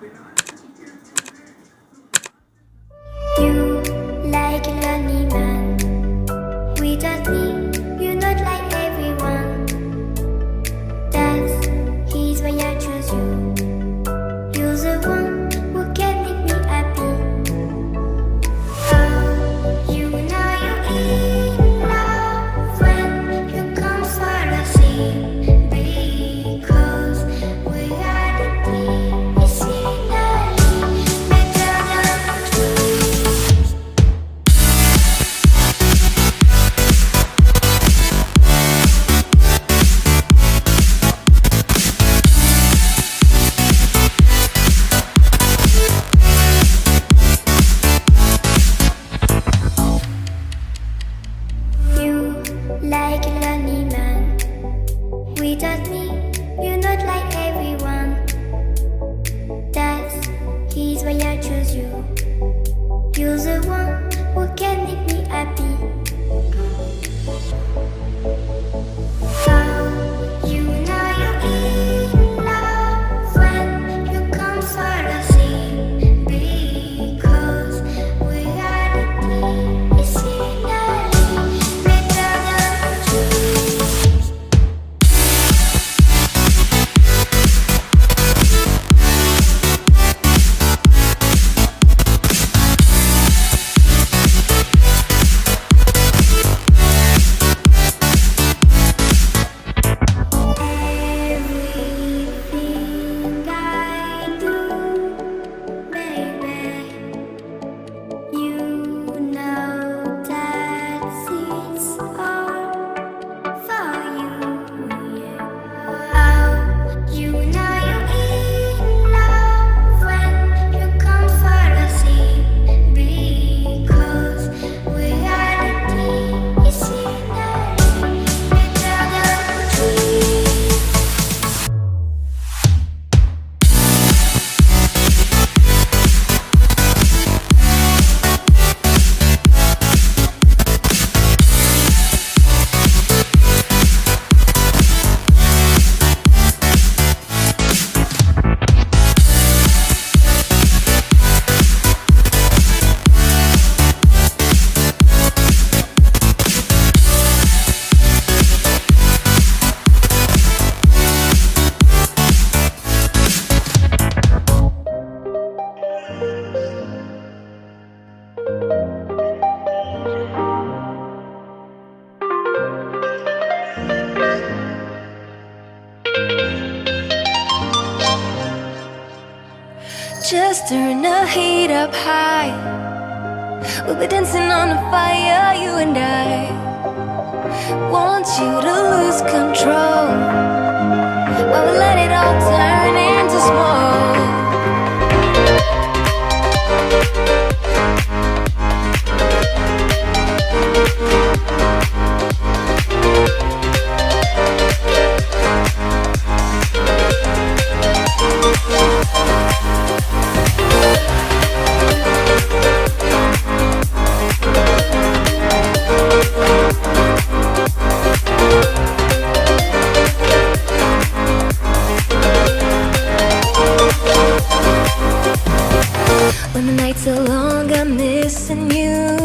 You like a lonely man without me, you're not like everyone. That's why I choose you. You're the one who can make me happy. Oh, you know you're in love when you come for the sea, because we are the scenery better than trees. You like a lonely man without me, you're not like everyone. That's why I choose you. You're the one who can make me happy. Oh, you know you're in love when you come for the sea, because we are the scenery better than trees. Everything I do, baby, you know that it's all for you. Yeah. Oh, you know you're in love when you come for the sea, because we are the scenery better than trees. Just turn the heat up high. We'll be dancing on the fire, you and I. Want you to lose control while we let it all turn into smoke. When the nights are long, I'm missing you.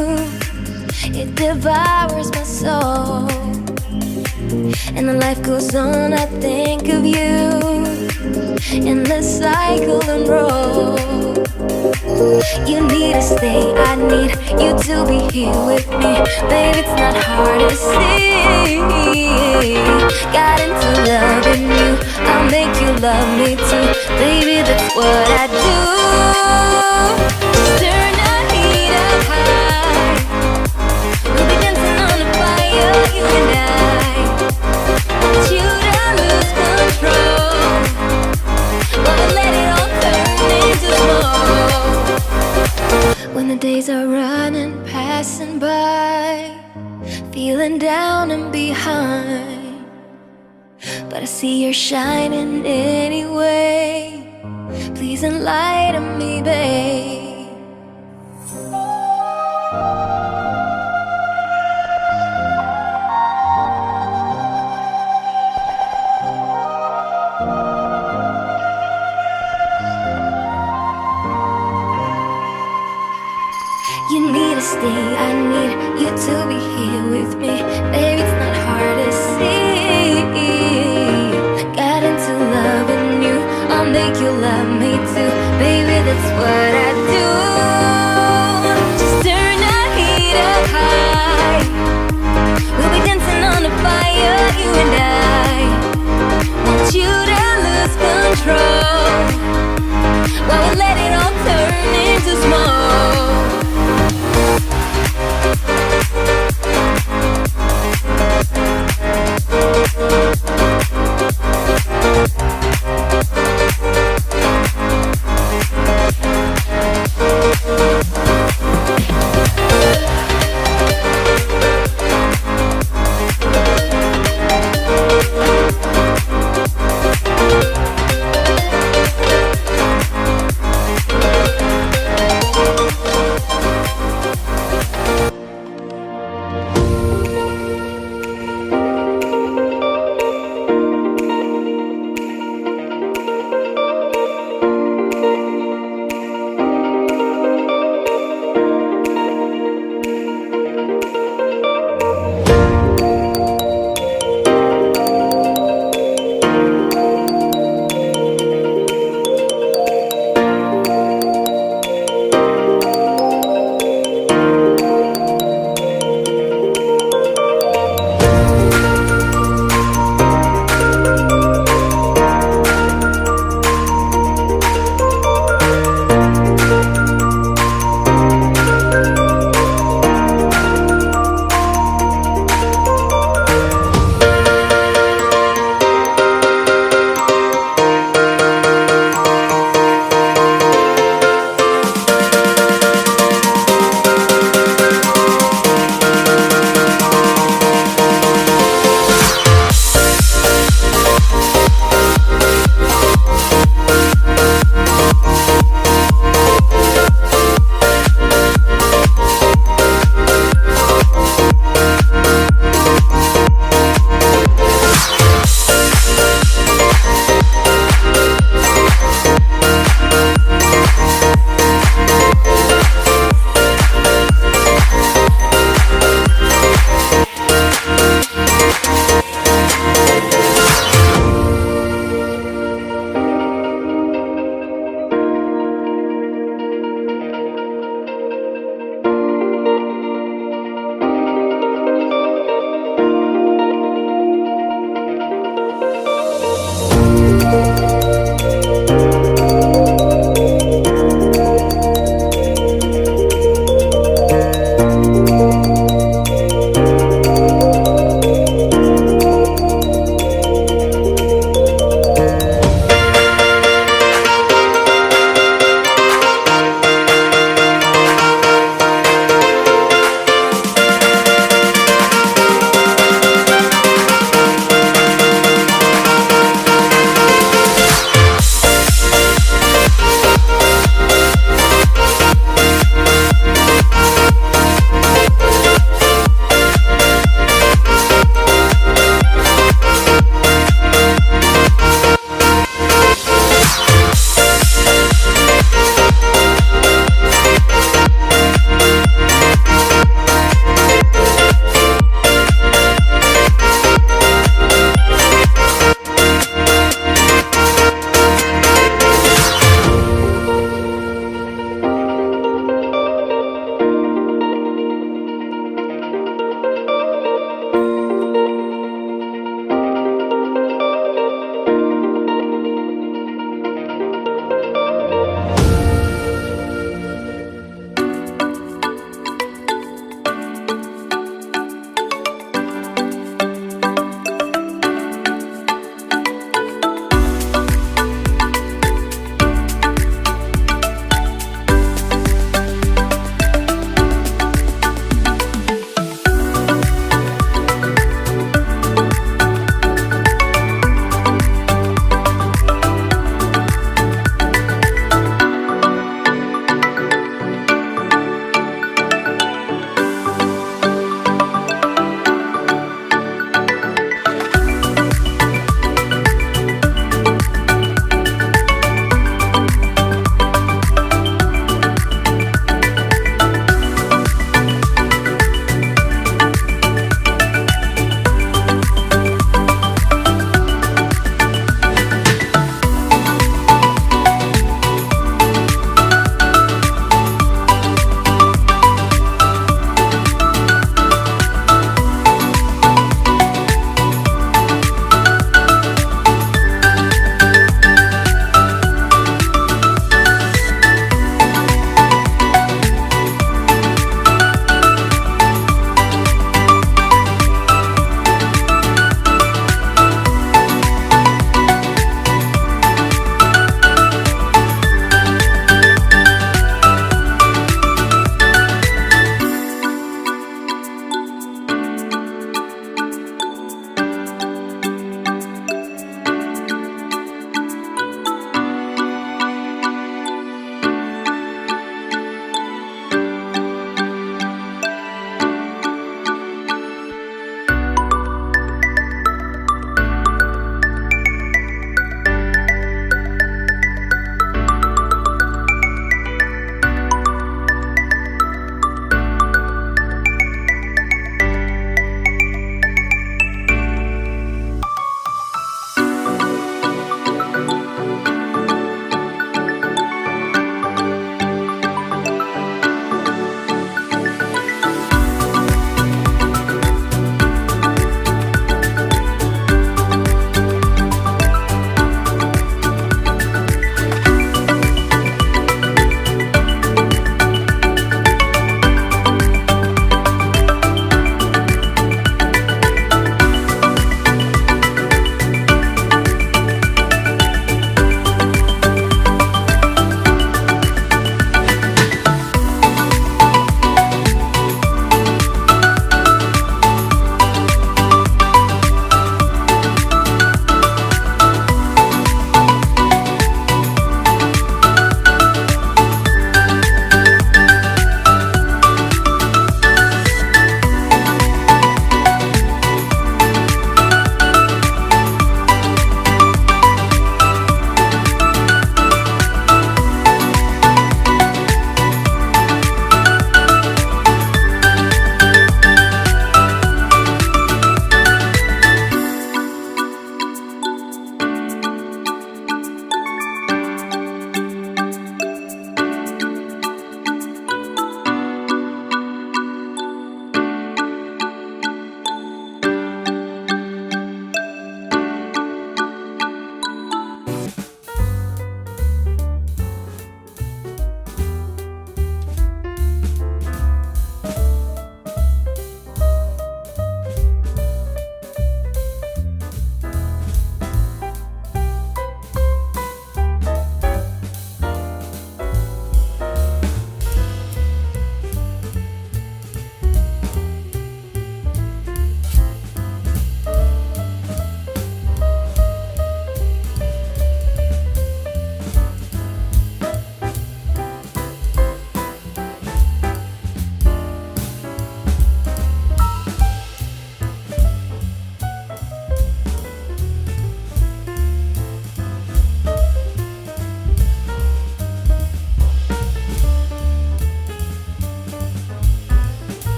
It devours my soul. And the life goes on, I think of you. Endless cycle and roll. You need to stay, I need you to be here with me. Babe, it's not hard to see. Got into loving you, I'll make you love me too. Baby, that's what I do. Turn the heat up high. We'll be dancing on the fire, you and I. Want you to lose control while we let it all turn into smoke. When the days are running, passing by, feeling down and behind, but I see you're shining anyway. Please enlighten me, babe. stay. I need you to be here with me. Baby, it's not hard to see. Got into loving you, I'll make you love me too. Baby, that's what I do. Just turn the heat up high. We'll be dancing on the fire, you and I. Want you to lose control.